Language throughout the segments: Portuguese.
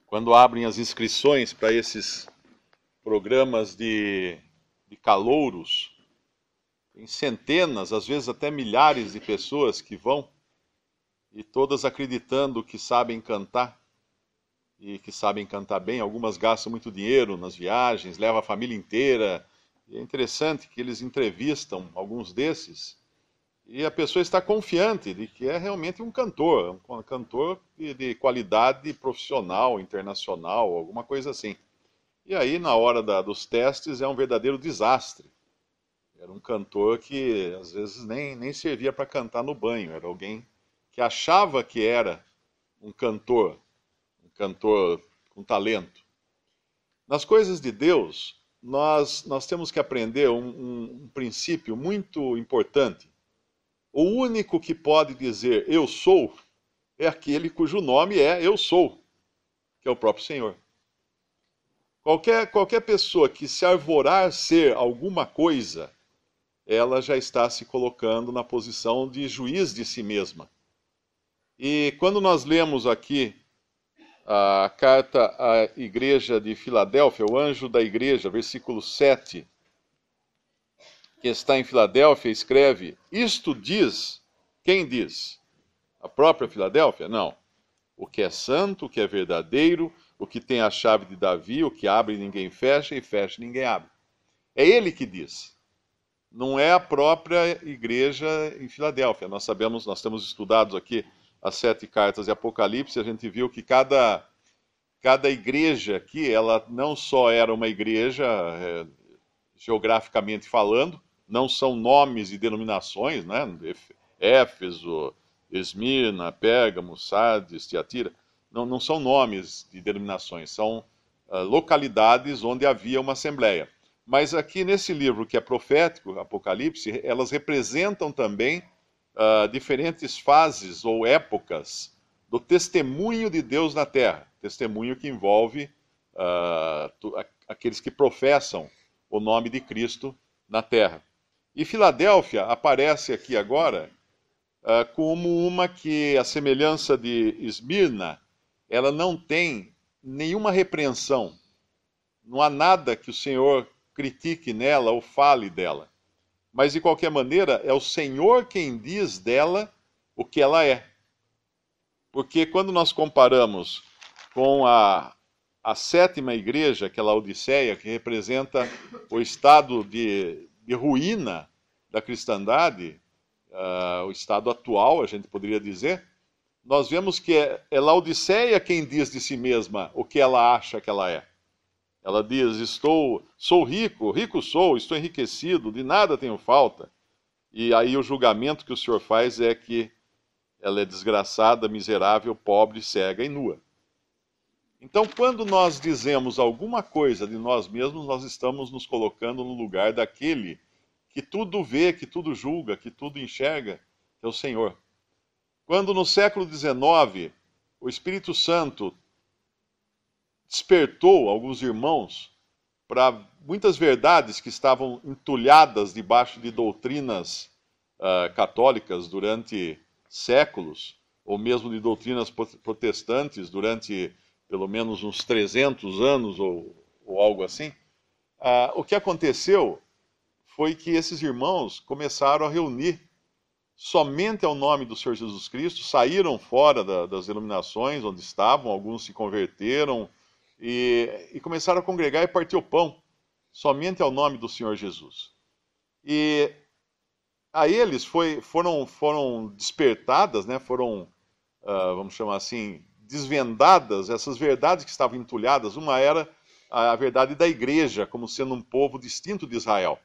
quando abrem as inscrições para esses programas de calouros, tem centenas, às vezes até milhares de pessoas que vão, e todas acreditando que sabem cantar, e que sabem cantar bem. Algumas gastam muito dinheiro nas viagens, levam a família inteira. E é interessante que eles entrevistam alguns desses, e a pessoa está confiante de que é realmente um cantor de qualidade profissional, internacional, alguma coisa assim. E aí, na hora dos testes, é um verdadeiro desastre. Era um cantor que às vezes nem servia para cantar no banho, era alguém que achava que era um cantor com talento. Nas coisas de Deus, nós temos que aprender um princípio muito importante. O único que pode dizer eu sou é aquele cujo nome é eu sou, que é o próprio Senhor. Qualquer pessoa que se arvorar ser alguma coisa, ela já está se colocando na posição de juiz de si mesma. E quando nós lemos aqui a carta à igreja de Filadélfia, o anjo da igreja, versículo 7, que está em Filadélfia, escreve: isto diz, quem diz? A própria Filadélfia? Não. O que é santo, o que é verdadeiro, o que tem a chave de Davi, o que abre e ninguém fecha, e fecha e ninguém abre. É ele que diz. Não é a própria igreja em Filadélfia. Nós sabemos, nós temos estudado aqui as 7 cartas de Apocalipse, a gente viu que cada igreja aqui, ela não só era uma igreja, geograficamente falando, não são nomes e denominações, né? Éfeso, Esmirna, Pérgamo, Sardes, Tiatira, não são nomes de denominações, são localidades onde havia uma assembleia. Mas aqui nesse livro que é profético, Apocalipse, elas representam também diferentes fases ou épocas do testemunho de Deus na Terra. Testemunho que envolve aqueles que professam o nome de Cristo na Terra. E Filadélfia aparece aqui agora como uma que, a semelhança de Esmirna, ela não tem nenhuma repreensão. Não há nada que o Senhor critique nela ou fale dela. Mas, de qualquer maneira, é o Senhor quem diz dela o que ela é. Porque quando nós comparamos com a 7ª igreja, que é a Laodiceia, que representa o estado de ruína da cristandade, o estado atual, a gente poderia dizer, nós vemos que é Laodiceia quem diz de si mesma o que ela acha que ela é. Ela diz: sou rico, rico sou, estou enriquecido, de nada tenho falta. E aí o julgamento que o Senhor faz é que ela é desgraçada, miserável, pobre, cega e nua. Então, quando nós dizemos alguma coisa de nós mesmos, nós estamos nos colocando no lugar daquele que tudo vê, que tudo julga, que tudo enxerga, que é o Senhor. Quando no século XIX o Espírito Santo despertou alguns irmãos para muitas verdades que estavam entulhadas debaixo de doutrinas católicas durante séculos, ou mesmo de doutrinas protestantes durante pelo menos uns 300 anos ou algo assim, o que aconteceu foi que esses irmãos começaram a reunir somente ao nome do Senhor Jesus Cristo, saíram fora das denominações onde estavam, alguns se converteram e começaram a congregar e partir o pão, somente ao nome do Senhor Jesus. E a eles foram despertadas, né, vamos chamar assim, desvendadas essas verdades que estavam entulhadas. Uma era a verdade da igreja como sendo um povo distinto de Israel.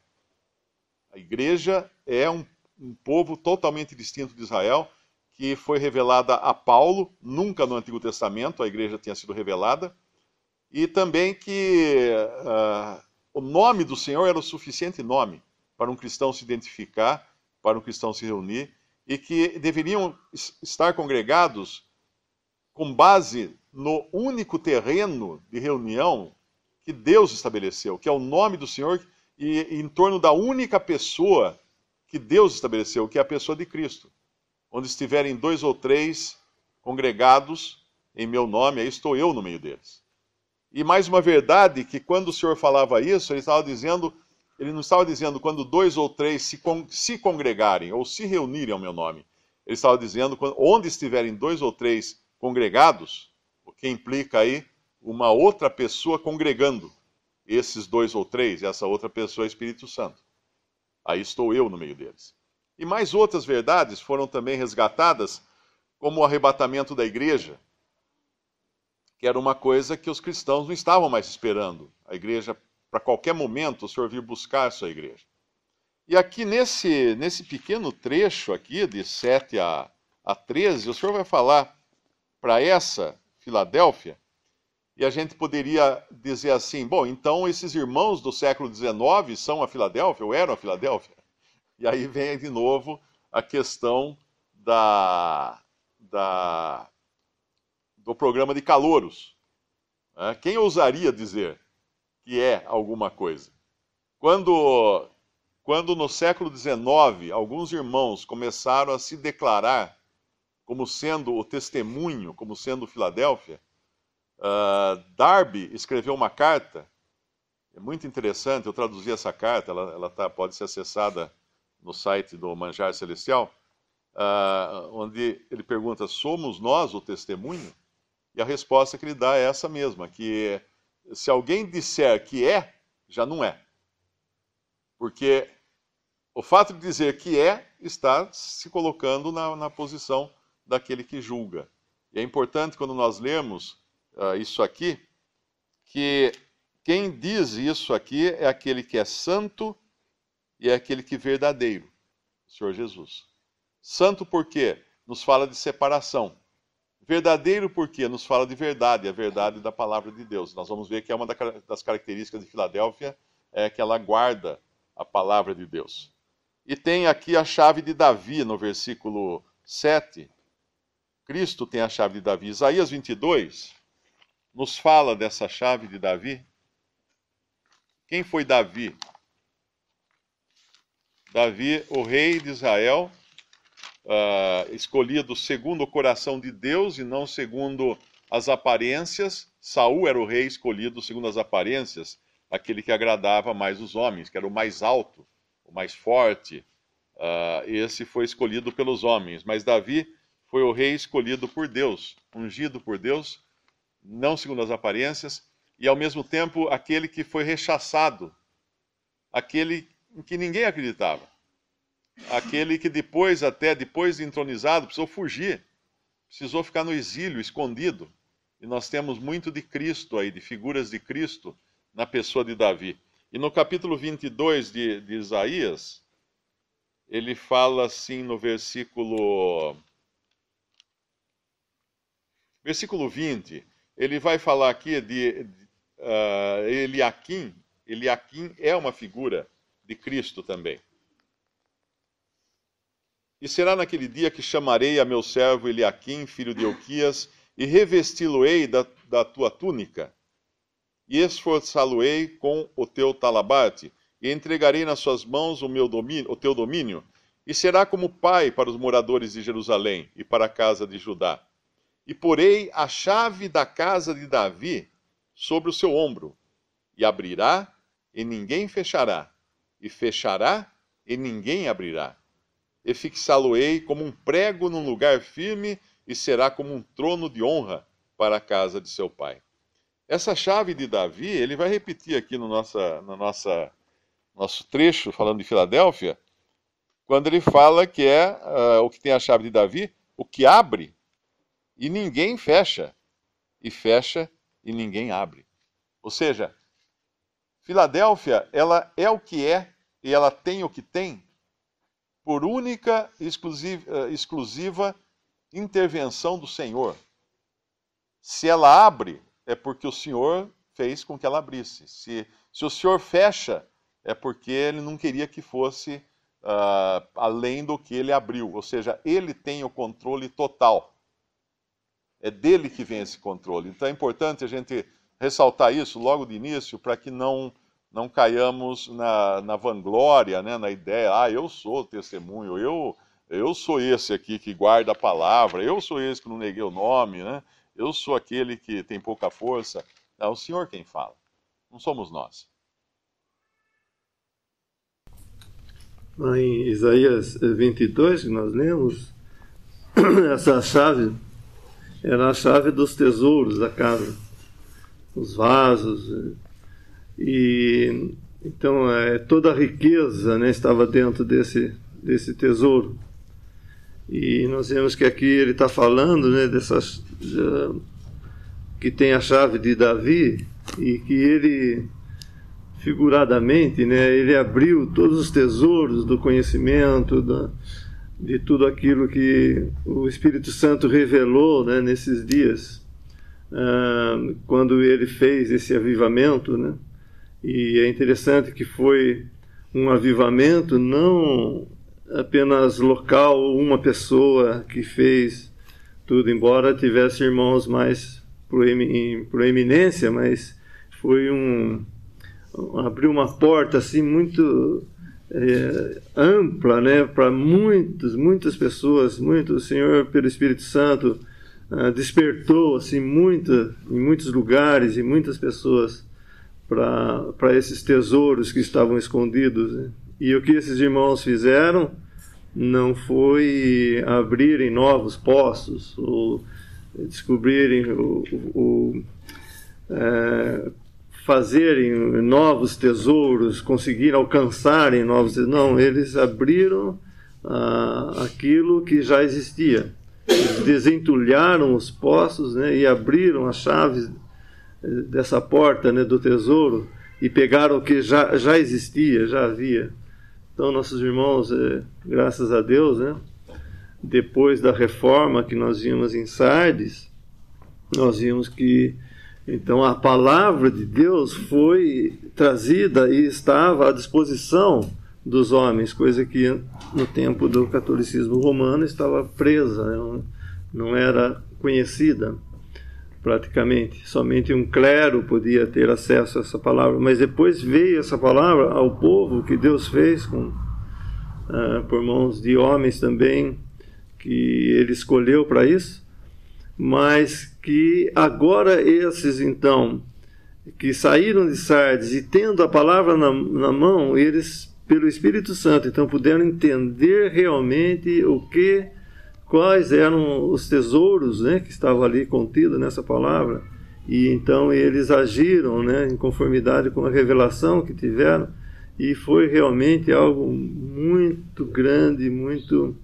A igreja é um povo totalmente distinto de Israel, que foi revelada a Paulo, nunca no Antigo Testamento a igreja tinha sido revelada, e também que o nome do Senhor era o suficiente nome para um cristão se identificar, para um cristão se reunir, e que deveriam estar congregados com base no único terreno de reunião que Deus estabeleceu, que é o nome do Senhor, e em torno da única pessoa que Deus estabeleceu, que é a pessoa de Cristo. Onde estiverem 2 ou 3 congregados, em meu nome, aí estou eu no meio deles. E mais uma verdade, que quando o Senhor falava isso, ele não estava dizendo quando 2 ou 3 se congregarem ou se reunirem ao meu nome. Ele estava dizendo onde estiverem 2 ou 3 congregados, o que implica aí uma outra pessoa congregando esses 2 ou 3, e essa outra pessoa é o Espírito Santo. Aí estou eu no meio deles. E mais outras verdades foram também resgatadas, como o arrebatamento da igreja, que era uma coisa que os cristãos não estavam mais esperando. A igreja, para qualquer momento, o Senhor vir buscar a sua igreja. E aqui nesse pequeno trecho aqui, de 7 a 13, o Senhor vai falar para essa Filadélfia, e a gente poderia dizer assim, bom, então esses irmãos do século XIX são a Filadélfia, ou eram a Filadélfia? E aí vem de novo a questão do programa de calouros. Quem ousaria dizer que é alguma coisa? Quando no século XIX, alguns irmãos começaram a se declarar como sendo o testemunho, como sendo Filadélfia, Darby escreveu uma carta, é muito interessante, eu traduzi essa carta, ela pode ser acessada no site do Manjar Celestial, onde ele pergunta, somos nós o testemunho? E a resposta que ele dá é essa mesma, que se alguém disser que é, já não é. Porque o fato de dizer que é, está se colocando na posição daquele que julga. E é importante quando nós lemos isso aqui, que quem diz isso aqui é aquele que é santo e é aquele que é verdadeiro, o Senhor Jesus. Santo porque nos fala de separação. Verdadeiro porque nos fala de verdade, a verdade da palavra de Deus. Nós vamos ver que é uma das características de Filadélfia, é que ela guarda a palavra de Deus. E tem aqui a chave de Davi, no versículo 7. Cristo tem a chave de Davi. Isaías 22 nos fala dessa chave de Davi. Quem foi Davi? Davi, o rei de Israel, escolhido segundo o coração de Deus e não segundo as aparências. Saul era o rei escolhido segundo as aparências, aquele que agradava mais os homens, que era o mais alto, o mais forte. Esse foi escolhido pelos homens. Mas Davi foi o rei escolhido por Deus, ungido por Deus, não segundo as aparências, e ao mesmo tempo aquele que foi rechaçado, aquele em que ninguém acreditava. Aquele que depois de entronizado, precisou fugir, precisou ficar no exílio, escondido. E nós temos muito de Cristo aí, de figuras de Cristo na pessoa de Davi. E no capítulo 22 de Isaías, ele fala assim no versículo 20, ele vai falar aqui de Eliaquim. Eliaquim é uma figura de Cristo também. E será naquele dia que chamarei a meu servo Eliaquim, filho de Hilquias, e revesti-lo-ei da tua túnica, e esforçá-lo-ei com o teu talabarte, e entregarei nas suas mãos o teu domínio, e será como pai para os moradores de Jerusalém e para a casa de Judá. E porei a chave da casa de Davi sobre o seu ombro, e abrirá, e ninguém fechará, e fechará, e ninguém abrirá. E fixá-lo-ei como um prego num lugar firme, e será como um trono de honra para a casa de seu pai. Essa chave de Davi, ele vai repetir aqui no nosso trecho, falando de Filadélfia, quando ele fala que é o que tem a chave de Davi, o que abre e ninguém fecha, e fecha e ninguém abre. Ou seja, Filadélfia, ela é o que é e ela tem o que tem por única e exclusiva intervenção do Senhor. Se ela abre, é porque o Senhor fez com que ela abrisse. Se o Senhor fecha, é porque Ele não queria que fosse além do que Ele abriu. Ou seja, Ele tem o controle total. É dele que vem esse controle. Então é importante a gente ressaltar isso logo de início, para que não caiamos na vanglória, né, na ideia, eu sou testemunho, eu sou esse aqui que guarda a palavra, eu sou esse que não neguei o nome, né? Eu sou aquele que tem pouca força. É o Senhor quem fala, não somos nós. Em Isaías 22, que nós lemos, essa chave era a chave dos tesouros da casa, os vasos, e então toda a riqueza, né, estava dentro desse tesouro. E nós vemos que aqui ele está falando, né, que tem a chave de Davi, e que ele, figuradamente, né, ele abriu todos os tesouros do conhecimento, de tudo aquilo que o Espírito Santo revelou, né, nesses dias, quando ele fez esse avivamento, né? E é interessante que foi um avivamento não apenas local, uma pessoa que fez tudo, embora tivesse irmãos mais em proeminência, mas foi abriu uma porta assim muito ampla, né, para muitas pessoas. O Senhor, pelo Espírito Santo, despertou assim em muitos lugares e muitas pessoas para esses tesouros que estavam escondidos, né? E o que esses irmãos fizeram não foi abrirem novos poços ou descobrirem fazerem novos tesouros, conseguir alcançarem novos tesouros. Não, eles abriram aquilo que já existia. Eles desentulharam os poços, né, e abriram as chaves dessa porta, né, do tesouro, e pegaram o que já existia, já havia. Então, nossos irmãos, graças a Deus, né, depois da reforma que nós vimos em Sardes, nós vimos que então a palavra de Deus foi trazida e estava à disposição dos homens, coisa que no tempo do catolicismo romano estava presa, né, não era conhecida praticamente. Somente um clero podia ter acesso a essa palavra, mas depois veio essa palavra ao povo que Deus fez por mãos de homens também, que ele escolheu para isso, mas que agora esses, então, que saíram de Sardes e tendo a palavra na mão, eles, pelo Espírito Santo, então puderam entender realmente quais eram os tesouros, né, que estavam ali contidos nessa palavra, e então eles agiram, né, em conformidade com a revelação que tiveram, e foi realmente algo muito grande, muito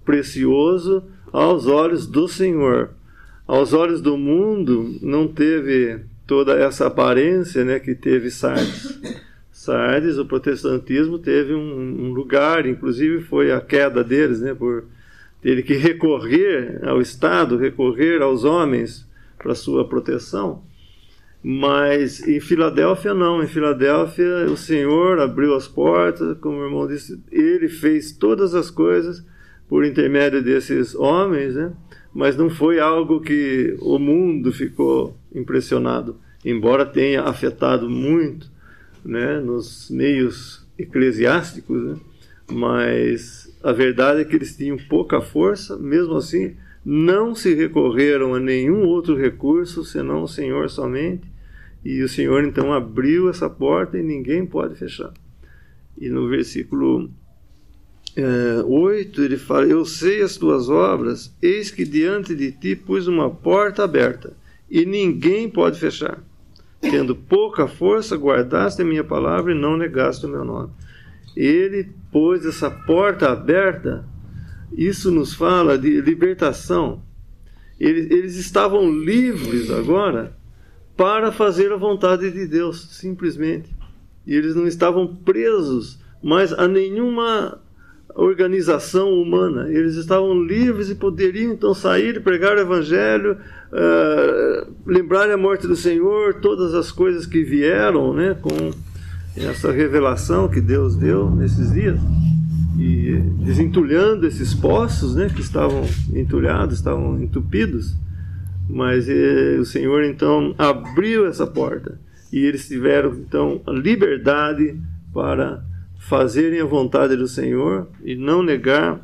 precioso aos olhos do Senhor. Aos olhos do mundo não teve toda essa aparência, né, que teve Sardes. Sardes, o protestantismo teve um lugar, inclusive foi a queda deles, né, por ter que recorrer ao Estado, recorrer aos homens para sua proteção. Mas em Filadélfia não. Em Filadélfia o Senhor abriu as portas, como o irmão disse, ele fez todas as coisas por intermédio desses homens, né? Mas não foi algo que o mundo ficou impressionado, embora tenha afetado muito, né, nos meios eclesiásticos, né? Mas a verdade é que eles tinham pouca força, mesmo assim não se recorreram a nenhum outro recurso senão o Senhor somente, e o Senhor então abriu essa porta e ninguém pode fechar. E no versículo 8 ele fala: eu sei as tuas obras, eis que diante de ti pus uma porta aberta e ninguém pode fechar. Tendo pouca força, guardaste a minha palavra e não negaste o meu nome. Ele pôs essa porta aberta. Isso nos fala de libertação. Eles estavam livres agora para fazer a vontade de Deus, simplesmente. E eles não estavam presos mais a nenhuma organização humana. Eles estavam livres e poderiam então sair e pregar o Evangelho, lembrar a morte do Senhor, todas as coisas que vieram, né, com essa revelação que Deus deu nesses dias, e desentulhando esses poços, né, que estavam entulhados, estavam entupidos. Mas o Senhor então abriu essa porta e eles tiveram então a liberdade para fazerem a vontade do Senhor e não negar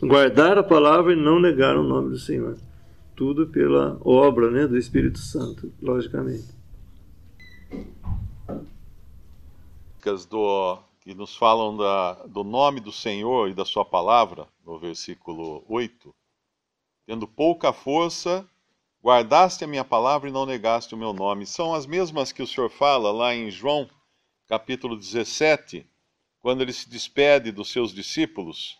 Guardar a palavra e não negar o nome do Senhor. Tudo pela obra, né, do Espírito Santo, logicamente. Que nos falam do nome do Senhor e da sua palavra, no versículo 8. Tendo pouca força, guardaste a minha palavra e não negaste o meu nome. São as mesmas que o Senhor fala lá em João, capítulo 17, quando ele se despede dos seus discípulos.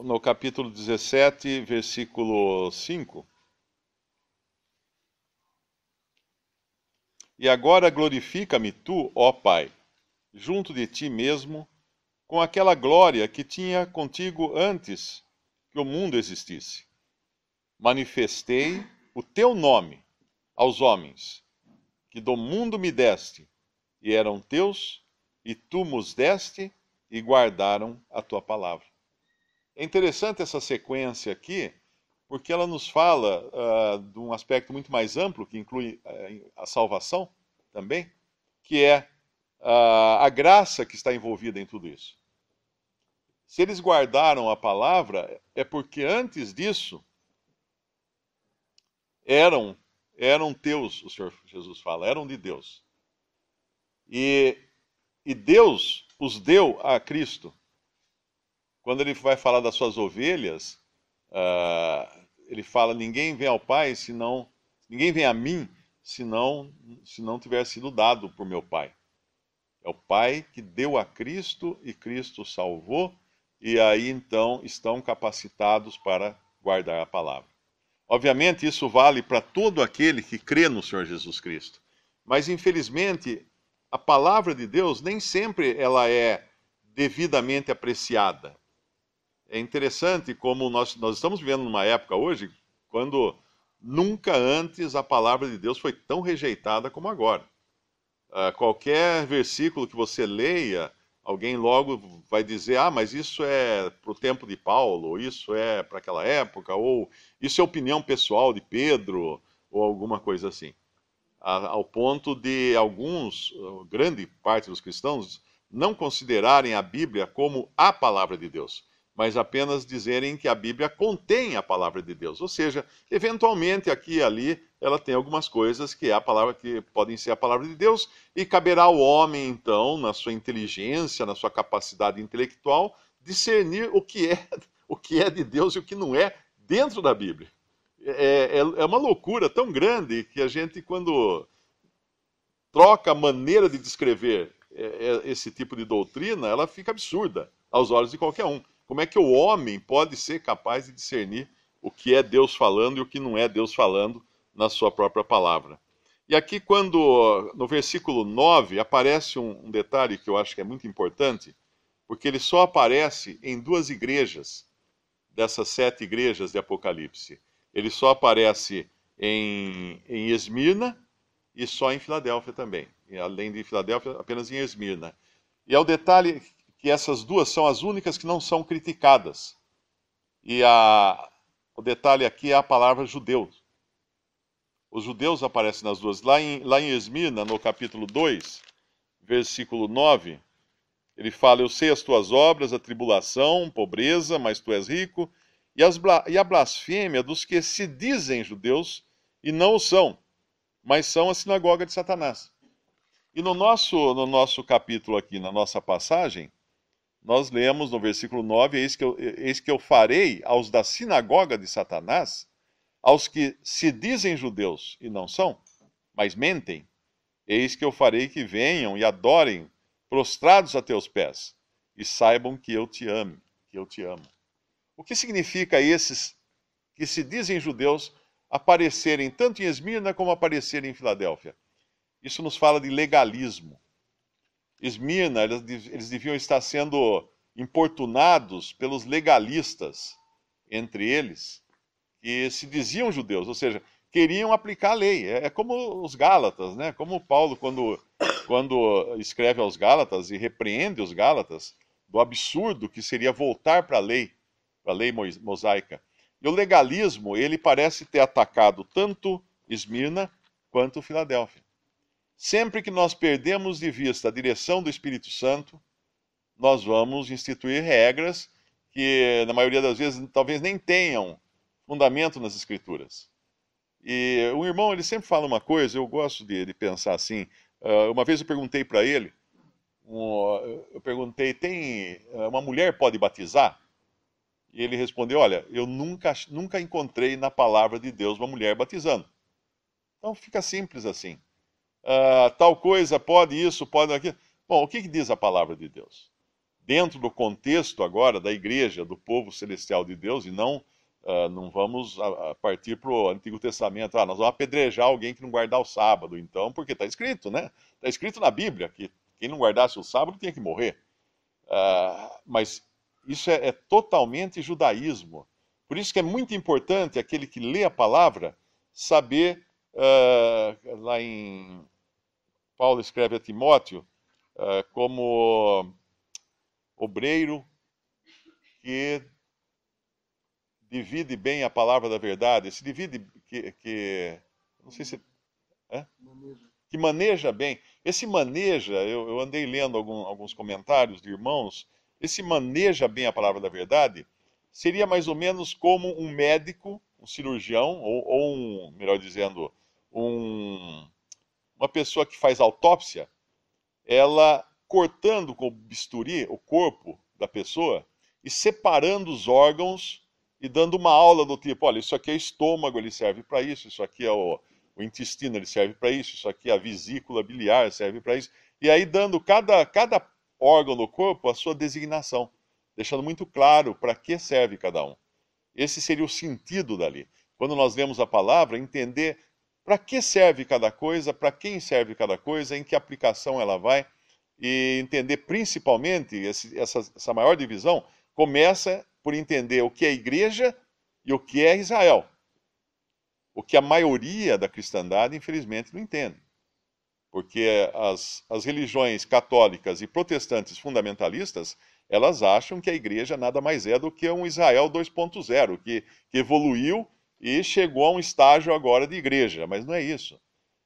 No capítulo 17, versículo 5. E agora glorifica-me tu, ó Pai, junto de ti mesmo, com aquela glória que tinha contigo antes que o mundo existisse. Manifestei o teu nome aos homens, que do mundo me deste, e eram teus, e tu nos deste, e guardaram a tua palavra. É interessante essa sequência aqui, porque ela nos fala de um aspecto muito mais amplo, que inclui a salvação também, que é a graça que está envolvida em tudo isso. Se eles guardaram a palavra, é porque antes disso eram teus, o Senhor Jesus fala, eram de Deus. E Deus os deu a Cristo. Quando ele vai falar das suas ovelhas, ele fala: ninguém vem ao Pai ninguém vem a mim se não tiver sido dado por meu Pai. É o Pai que deu a Cristo e Cristo salvou, e aí então estão capacitados para guardar a palavra. Obviamente isso vale para todo aquele que crê no Senhor Jesus Cristo. Mas infelizmente a palavra de Deus nem sempre ela é devidamente apreciada. É interessante como nós estamos vivendo numa época hoje quando nunca antes a palavra de Deus foi tão rejeitada como agora. Qualquer versículo que você leia, alguém logo vai dizer: mas isso é para o tempo de Paulo, ou isso é para aquela época, ou isso é opinião pessoal de Pedro, ou alguma coisa assim. Ao ponto de alguns, grande parte dos cristãos, não considerarem a Bíblia como a palavra de Deus, mas apenas dizerem que a Bíblia contém a palavra de Deus. Ou seja, eventualmente aqui e ali ela tem algumas coisas que podem ser a palavra de Deus, e caberá ao homem, então, na sua inteligência, na sua capacidade intelectual, discernir o que é de Deus e o que não é dentro da Bíblia. É uma loucura tão grande que a gente, quando troca a maneira de descrever esse tipo de doutrina, ela fica absurda aos olhos de qualquer um. Como é que o homem pode ser capaz de discernir o que é Deus falando e o que não é Deus falando na sua própria palavra? E aqui, quando no versículo 9, aparece um detalhe que eu acho que é muito importante, porque ele só aparece em duas igrejas, dessas 7 igrejas de Apocalipse. Ele só aparece em Esmirna e só em Filadélfia também. E, além de Filadélfia, apenas em Esmirna. E é o detalhe que essas duas são as únicas que não são criticadas. E o detalhe aqui é a palavra judeu. Os judeus aparecem nas duas. Lá em Esmirna, no capítulo 2, versículo 9, ele fala: eu sei as tuas obras, a tribulação, pobreza, mas tu és rico, e a blasfêmia dos que se dizem judeus e não o são, mas são a sinagoga de Satanás. E no nosso capítulo aqui, na nossa passagem, nós lemos no versículo 9: eis que eu farei aos da sinagoga de Satanás, aos que se dizem judeus e não são, mas mentem, eis que eu farei que venham e adorem prostrados a teus pés, e saibam que eu te amo, que eu te amo. O que significa esses que se dizem judeus aparecerem tanto em Esmirna como aparecerem em Filadélfia? Isso nos fala de legalismo. Esmirna, eles deviam estar sendo importunados pelos legalistas, entre eles, que se diziam judeus, ou seja, queriam aplicar a lei. É como os Gálatas, né? Como Paulo, quando escreve aos Gálatas e repreende os Gálatas do absurdo que seria voltar para a lei mosaica. E o legalismo, ele parece ter atacado tanto Esmirna quanto Filadélfia. Sempre que nós perdemos de vista a direção do Espírito Santo, nós vamos instituir regras que, na maioria das vezes, talvez nem tenham fundamento nas Escrituras. E o irmão, ele sempre fala uma coisa, eu gosto de pensar assim. Uma vez eu perguntei para ele, uma mulher pode batizar? E ele respondeu, olha, eu nunca encontrei na palavra de Deus uma mulher batizando. Então fica simples assim. Tal coisa, pode isso, pode aquilo. Bom, o que diz a palavra de Deus? Dentro do contexto agora da igreja, do povo celestial de Deus, e não vamos partir para o Antigo Testamento. Nós vamos apedrejar alguém que não guardar o sábado, então, porque está escrito, né? Está escrito na Bíblia que quem não guardasse o sábado tinha que morrer. Mas isso é totalmente judaísmo. Por isso que é muito importante aquele que lê a palavra saber, lá em Paulo escreve a Timóteo, como obreiro que divide bem a palavra da verdade, se divide não sei se que maneja bem. Esse maneja, eu andei lendo alguns comentários de irmãos, esse maneja bem a palavra da verdade seria mais ou menos como um médico, um cirurgião, ou melhor dizendo, uma pessoa que faz autópsia, ela cortando com o bisturi o corpo da pessoa e separando os órgãos e dando uma aula do tipo, olha, isso aqui é estômago, ele serve para isso aqui é o intestino, ele serve para isso aqui é a vesícula biliar, serve para isso. E aí dando cada órgão do corpo a sua designação, deixando muito claro para que serve cada um. Esse seria o sentido dali. Quando nós lemos a palavra, entender para que serve cada coisa, para quem serve cada coisa, em que aplicação ela vai, e entender principalmente, essa maior divisão começa por entender o que é igreja e o que é Israel. O que a maioria da cristandade, infelizmente, não entende. Porque as religiões católicas e protestantes fundamentalistas, elas acham que a igreja nada mais é do que um Israel 2.0, que evoluiu e chegou a um estágio agora de igreja. Mas não é isso.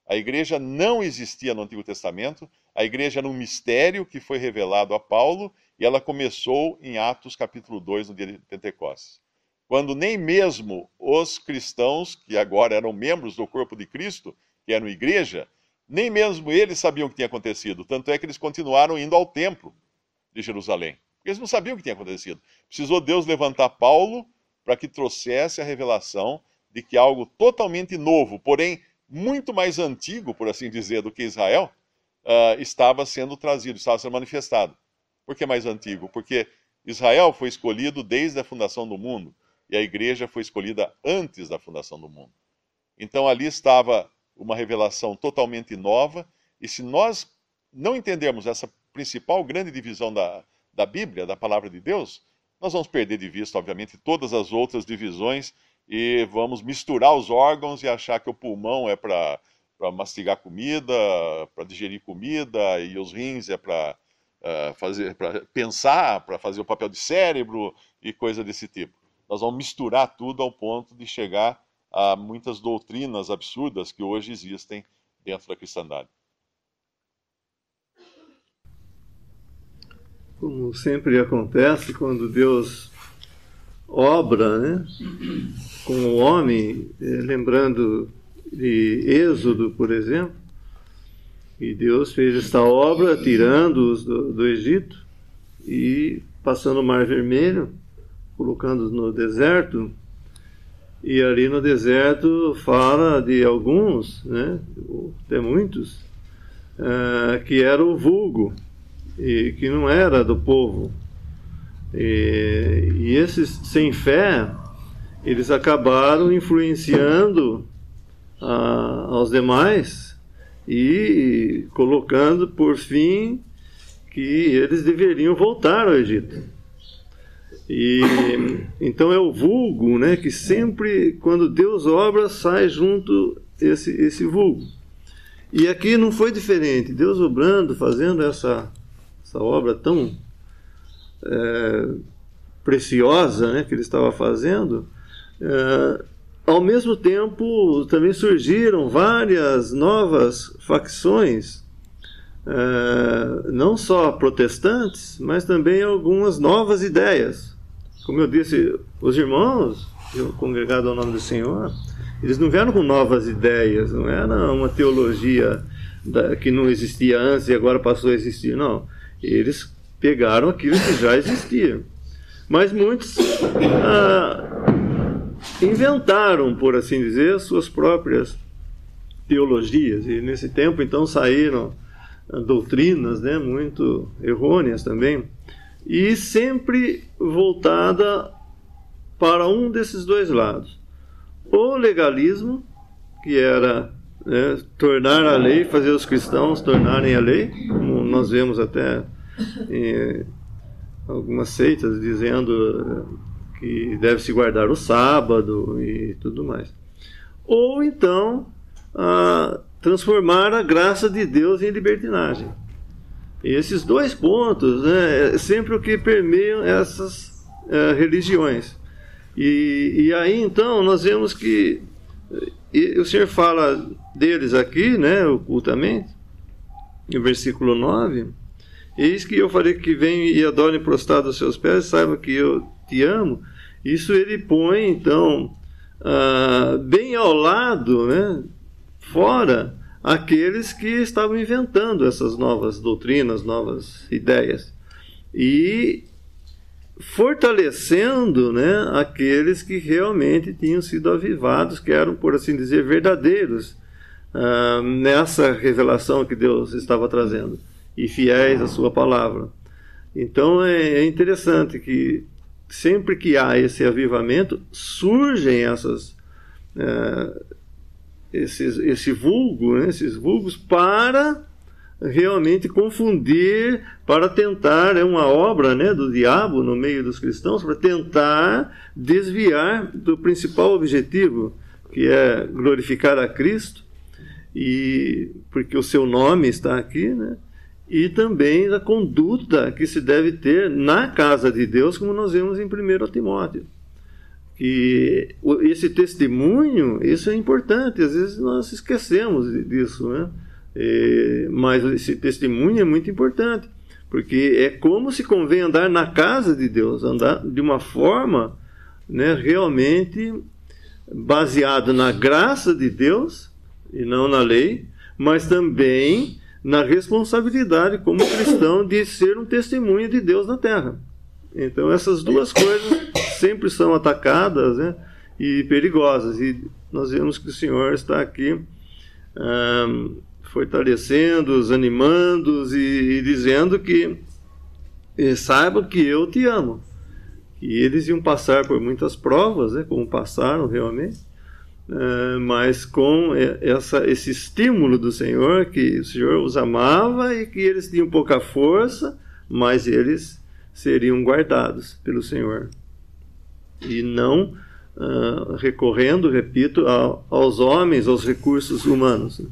A igreja não existia no Antigo Testamento, a igreja era um mistério que foi revelado a Paulo, e ela começou em Atos capítulo 2, no dia de Pentecostes. Quando nem mesmo os cristãos, que agora eram membros do corpo de Cristo, que eram igreja, nem mesmo eles sabiam o que tinha acontecido. Tanto é que eles continuaram indo ao templo de Jerusalém. Porque eles não sabiam o que tinha acontecido. Precisou Deus levantar Paulo para que trouxesse a revelação de que algo totalmente novo, porém muito mais antigo, por assim dizer, do que Israel, estava sendo trazido, estava sendo manifestado. Por que mais antigo? Porque Israel foi escolhido desde a fundação do mundo e a igreja foi escolhida antes da fundação do mundo. Então ali estava uma revelação totalmente nova, e se nós não entendermos essa principal grande divisão da Bíblia, da palavra de Deus, nós vamos perder de vista, obviamente, todas as outras divisões e vamos misturar os órgãos e achar que o pulmão é para mastigar comida, para digerir comida, e os rins é para pensar, para fazer o papel de cérebro e coisa desse tipo. Nós vamos misturar tudo ao ponto de chegar a muitas doutrinas absurdas que hoje existem dentro da cristandade. Como sempre acontece quando Deus obra, né, com o homem, lembrando de Êxodo, por exemplo, e Deus fez esta obra tirando-os do Egito e passando o Mar Vermelho, colocando-os no deserto. E ali no deserto fala de alguns, né, até muitos, que era o vulgo, e que não era do povo. E esses sem fé, eles acabaram influenciando aos demais e colocando por fim que eles deveriam voltar ao Egito. E então é o vulgo, né, que sempre, quando Deus obra, sai junto esse vulgo. E aqui não foi diferente. Deus obrando, fazendo essa obra tão preciosa, né, que ele estava fazendo, ao mesmo tempo também surgiram várias novas facções não só protestantes, mas também algumas novas ideias. Como eu disse, os irmãos, congregados ao nome do Senhor, eles não vieram com novas ideias, não era uma teologia que não existia antes e agora passou a existir, não. Eles pegaram aquilo que já existia. Mas muitos inventaram, por assim dizer, suas próprias teologias. E nesse tempo, então, saíram doutrinas, né, muito errôneas também, e sempre voltada para um desses dois lados. O legalismo, que era tornar a lei, fazer os cristãos tornarem a lei, como nós vemos até em algumas seitas dizendo que deve-se guardar o sábado e tudo mais. Ou então transformar a graça de Deus em libertinagem. E esses dois pontos, né, é sempre o que permeiam essas religiões. E aí então nós vemos que o Senhor fala deles aqui, né, ocultamente, no versículo 9: eis que eu farei que venham e adorem prostrado aos seus pés, saiba que eu te amo. Isso ele põe então bem ao lado, né, fora aqueles que estavam inventando essas novas doutrinas, novas ideias, e fortalecendo, né, aqueles que realmente tinham sido avivados, que eram, por assim dizer, verdadeiros nessa revelação que Deus estava trazendo, e fiéis à sua palavra. Então é interessante que sempre que há esse avivamento, surgem esse vulgo, né, esses vulgos, para realmente confundir, para tentar, é uma obra, né, do diabo no meio dos cristãos, para tentar desviar do principal objetivo, que é glorificar a Cristo, e porque o seu nome está aqui, né, e também a conduta que se deve ter na casa de Deus, como nós vemos em 1 Timóteo. Que esse testemunho, isso é importante, às vezes nós esquecemos disso, né? Mas esse testemunho é muito importante, porque é como se convém andar na casa de Deus, andar de uma forma, né, realmente baseada na graça de Deus e não na lei, mas também na responsabilidade como cristão de ser um testemunho de Deus na terra. Então essas duas coisas sempre são atacadas, né, e perigosas, e nós vemos que o Senhor está aqui fortalecendo-os, animando-os e dizendo que saibam que eu te amo. E eles iam passar por muitas provas, né, como passaram realmente, mas com esse estímulo do Senhor, que o Senhor os amava e que eles tinham pouca força, mas eles seriam guardados pelo Senhor. E não recorrendo, repito, aos homens, aos recursos humanos.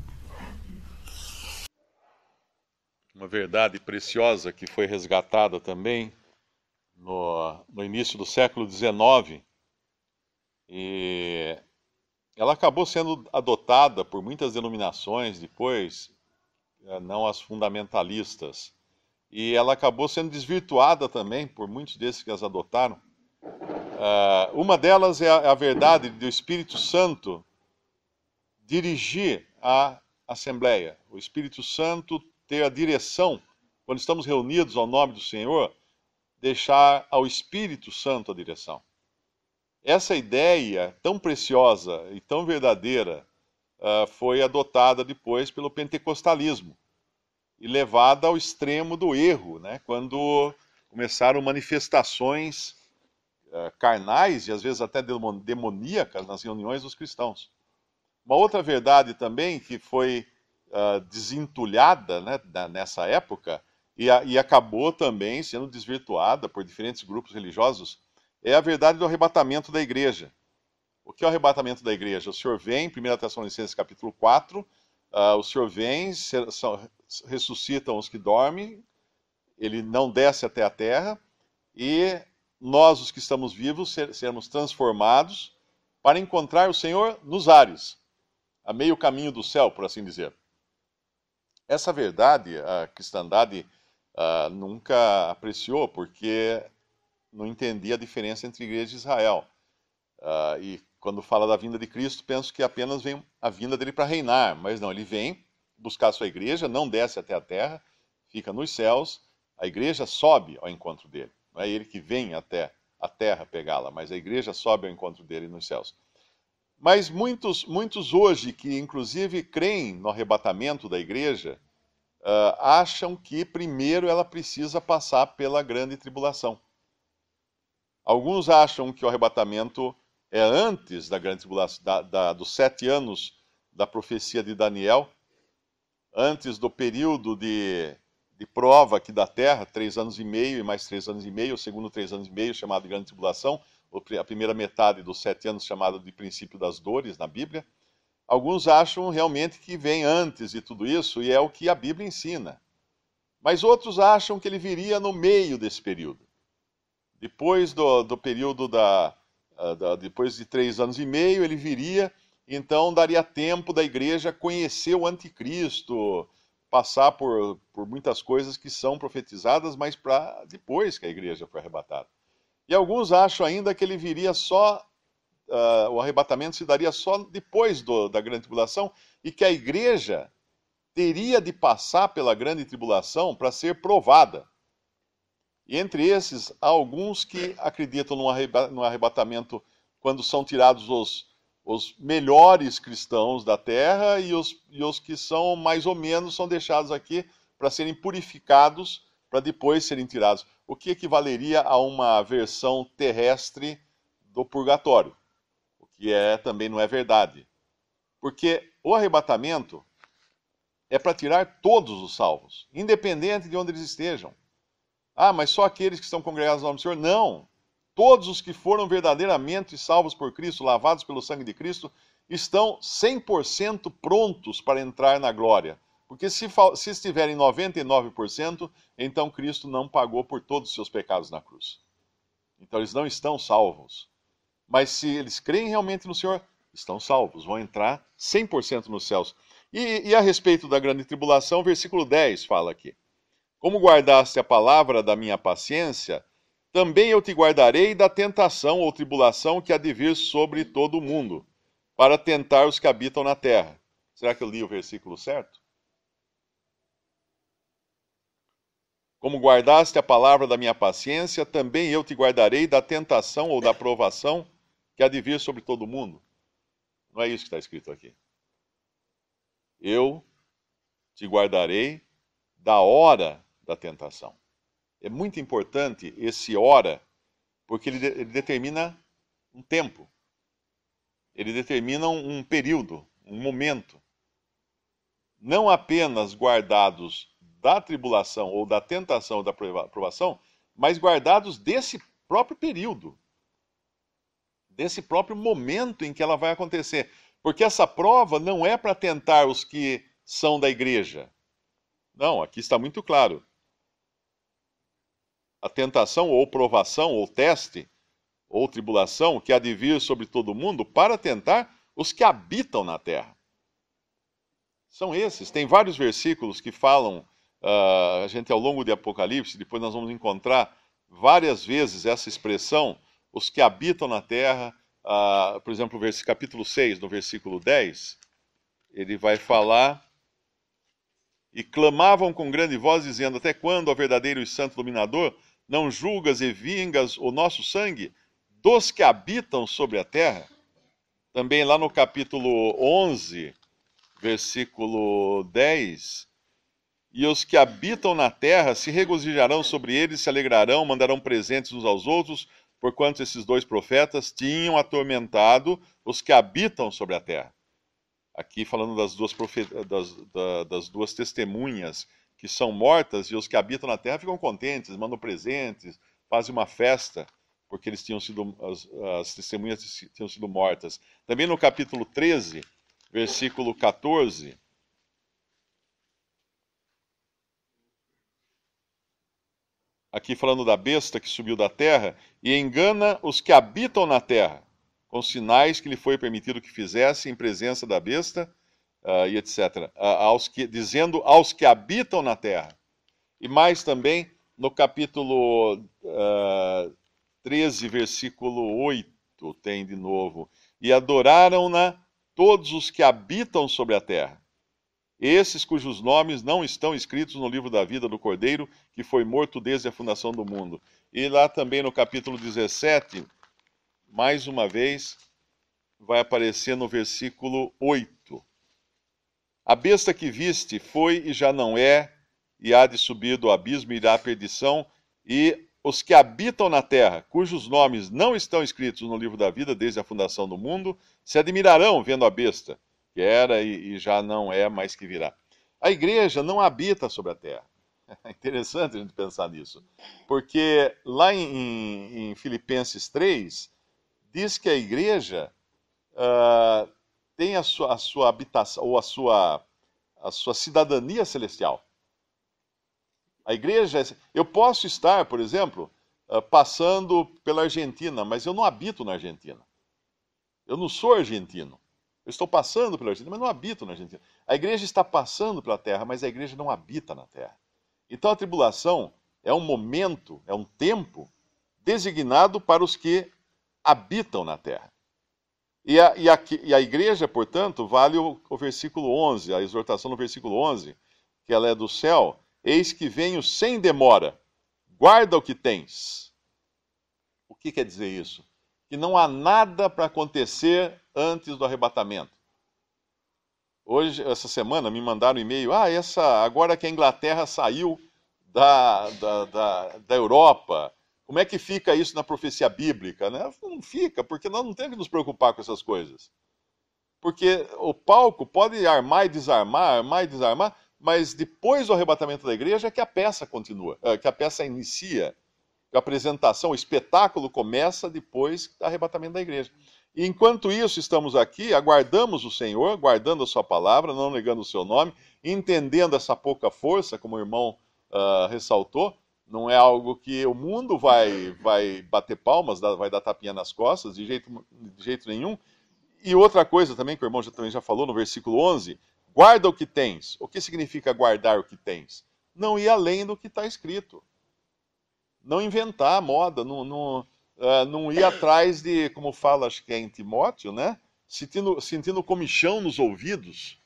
Uma verdade preciosa que foi resgatada também no início do século XIX, e ela acabou sendo adotada por muitas denominações depois, não as fundamentalistas, e ela acabou sendo desvirtuada também por muitos desses que as adotaram. Uma delas é a verdade do Espírito Santo dirigir a Assembleia, o Espírito Santo ter a direção, quando estamos reunidos ao nome do Senhor, deixar ao Espírito Santo a direção. Essa ideia tão preciosa e tão verdadeira foi adotada depois pelo pentecostalismo e levada ao extremo do erro, né, quando começaram manifestações carnais e às vezes até demoníacas nas reuniões dos cristãos. Uma outra verdade também que foi desentulhada, né, nessa época e acabou também sendo desvirtuada por diferentes grupos religiosos é a verdade do arrebatamento da igreja. O que é o arrebatamento da igreja? O Senhor vem, 1 Tessalonicenses capítulo 4, o Senhor vem, ressuscitam os que dormem, ele não desce até a terra, e nós, os que estamos vivos, seremos transformados para encontrar o Senhor nos ares, a meio caminho do céu, por assim dizer. essa verdade a cristandade nunca apreciou, porque não entendia a diferença entre igreja e Israel. E quando fala da vinda de Cristo, penso que apenas vem a vinda dele para reinar, mas não, ele vem buscar a sua igreja, não desce até a terra, fica nos céus, a igreja sobe ao encontro dele. Não é ele que vem até a terra pegá-la, mas a igreja sobe ao encontro dele nos céus. Mas muitos hoje, que inclusive creem no arrebatamento da igreja, acham que primeiro ela precisa passar pela grande tribulação. Alguns acham que o arrebatamento é antes da grande tribulação, dos 7 anos da profecia de Daniel, antes do período de prova aqui da terra, 3 anos e meio e mais 3 anos e meio, o segundo 3 anos e meio, chamado de grande tribulação, a primeira metade dos 7 anos, chamado de princípio das dores na Bíblia. Alguns acham realmente que vem antes de tudo isso, e é o que a Bíblia ensina. Mas outros acham que ele viria no meio desse período. Depois do período depois de 3 anos e meio, ele viria, então daria tempo da igreja conhecer o anticristo, passar por muitas coisas que são profetizadas, mas para depois que a igreja foi arrebatada. E alguns acham ainda que ele viria só, o arrebatamento se daria só depois da grande tribulação, e que a igreja teria de passar pela grande tribulação para ser provada. E entre esses, há alguns que acreditam no arrebatamento quando são tirados os melhores cristãos da terra, e os que são mais ou menos são deixados aqui para serem purificados, para depois serem tirados. O que equivaleria a uma versão terrestre do purgatório, o que também não é verdade. Porque o arrebatamento é para tirar todos os salvos, independente de onde eles estejam. Mas só aqueles que estão congregados no nome do Senhor? Não. Todos os que foram verdadeiramente salvos por Cristo, lavados pelo sangue de Cristo, estão 100% prontos para entrar na glória. Porque se estiverem 99%, então Cristo não pagou por todos os seus pecados na cruz. Então eles não estão salvos. Mas se eles creem realmente no Senhor, estão salvos, vão entrar 100% nos céus. E a respeito da grande tribulação, o versículo 10 fala aqui: como guardaste a palavra da minha paciência, também eu te guardarei da tentação ou tribulação que há de vir sobre todo o mundo, para tentar os que habitam na terra. Será que eu li o versículo certo? Como guardaste a palavra da minha paciência, também eu te guardarei da tentação ou da provação que há de vir sobre todo o mundo. Não é isso que está escrito aqui. Eu te guardarei da hora da tentação. É muito importante esse hora, porque ele determina um tempo. Ele determina um período, um momento. Não apenas guardados da tribulação, ou da tentação, ou da provação, mas guardados desse próprio período. Desse próprio momento em que ela vai acontecer. Porque essa prova não é para tentar os que são da igreja. Não, aqui está muito claro. A tentação, ou provação, ou teste, ou tribulação, que há de vir sobre todo o mundo, para tentar os que habitam na terra. São esses. Tem vários versículos que falam, a gente ao longo de Apocalipse, depois nós vamos encontrar várias vezes essa expressão, os que habitam na terra. Por exemplo, capítulo 6, no versículo 10, ele vai falar: e clamavam com grande voz, dizendo: até quando, ó verdadeiro e santo dominador, não julgas e vingas o nosso sangue dos que habitam sobre a terra? Também lá no capítulo 11, versículo 10, e os que habitam na terra se regozijarão sobre eles, se alegrarão, mandarão presentes uns aos outros, porquanto esses 2 profetas tinham atormentado os que habitam sobre a terra. Aqui falando das duas testemunhas que são mortas, e os que habitam na terra ficam contentes, mandam presentes, fazem uma festa, porque eles as testemunhas tinham sido mortas. Também no capítulo 13, versículo 14, aqui falando da besta que subiu da terra, e engana os que habitam na terra, com sinais que lhe foi permitido que fizesse em presença da besta, e etc. Dizendo aos que habitam na terra. E mais também no capítulo 13, versículo 8, tem de novo. E adoraram-na todos os que habitam sobre a terra. Esses cujos nomes não estão escritos no livro da vida do Cordeiro, que foi morto desde a fundação do mundo. E lá também no capítulo 17, mais uma vez, vai aparecer no versículo 8. A besta que viste foi e já não é, e há de subir do abismo e irá à perdição, e os que habitam na terra, cujos nomes não estão escritos no livro da vida desde a fundação do mundo, se admirarão vendo a besta, que era e já não é, mas que virá. A igreja não habita sobre a terra. É interessante a gente pensar nisso. Porque lá em Filipenses 3, diz que a igreja tem a sua habitação, ou a sua cidadania celestial. A igreja, eu posso estar, por exemplo, passando pela Argentina, mas eu não habito na Argentina. Eu não sou argentino. Eu estou passando pela Argentina, mas não habito na Argentina. A igreja está passando pela terra, mas a igreja não habita na terra. Então a tribulação é um momento, é um tempo designado para os que habitam na terra. E a igreja, portanto, vale o versículo 11, a exortação no versículo 11, que ela é do céu. Eis que venho sem demora, guarda o que tens. O que quer dizer isso? Que não há nada para acontecer antes do arrebatamento. Hoje, essa semana, me mandaram um e-mail, agora que a Inglaterra saiu da Europa, como é que fica isso na profecia bíblica? Né? Não fica, porque nós não temos que nos preocupar com essas coisas. Porque o palco pode armar e desarmar, mas depois do arrebatamento da igreja é que a peça continua, que a peça inicia, que a apresentação, o espetáculo começa depois do arrebatamento da igreja. E enquanto isso, estamos aqui, aguardamos o Senhor, guardando a sua palavra, não negando o seu nome, entendendo essa pouca força, como o irmão ressaltou. Não é algo que o mundo vai bater palmas, vai dar tapinha nas costas, de jeito nenhum. E outra coisa também, que o irmão também já falou no versículo 11, guarda o que tens. O que significa guardar o que tens? Não ir além do que está escrito. Não inventar moda, não ir atrás de, como fala, acho que é em Timóteo, né? Sentindo comichão nos ouvidos.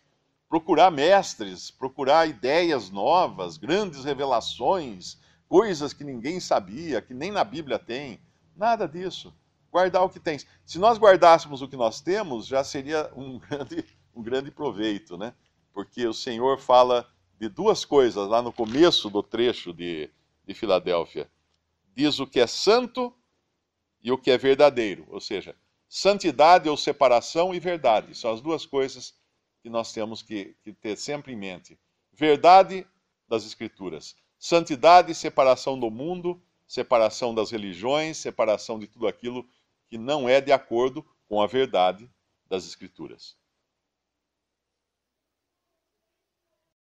Procurar mestres, procurar ideias novas, grandes revelações, coisas que ninguém sabia, que nem na Bíblia tem. Nada disso. Guardar o que tens. Se nós guardássemos o que nós temos, já seria um grande proveito, né? Porque o Senhor fala de duas coisas lá no começo do trecho de Filadélfia. Diz o que é santo e o que é verdadeiro. Ou seja, santidade ou separação e verdade. São as duas coisas que nós temos que ter sempre em mente. Verdade das Escrituras. Santidade e separação do mundo, separação das religiões, separação de tudo aquilo que não é de acordo com a verdade das Escrituras.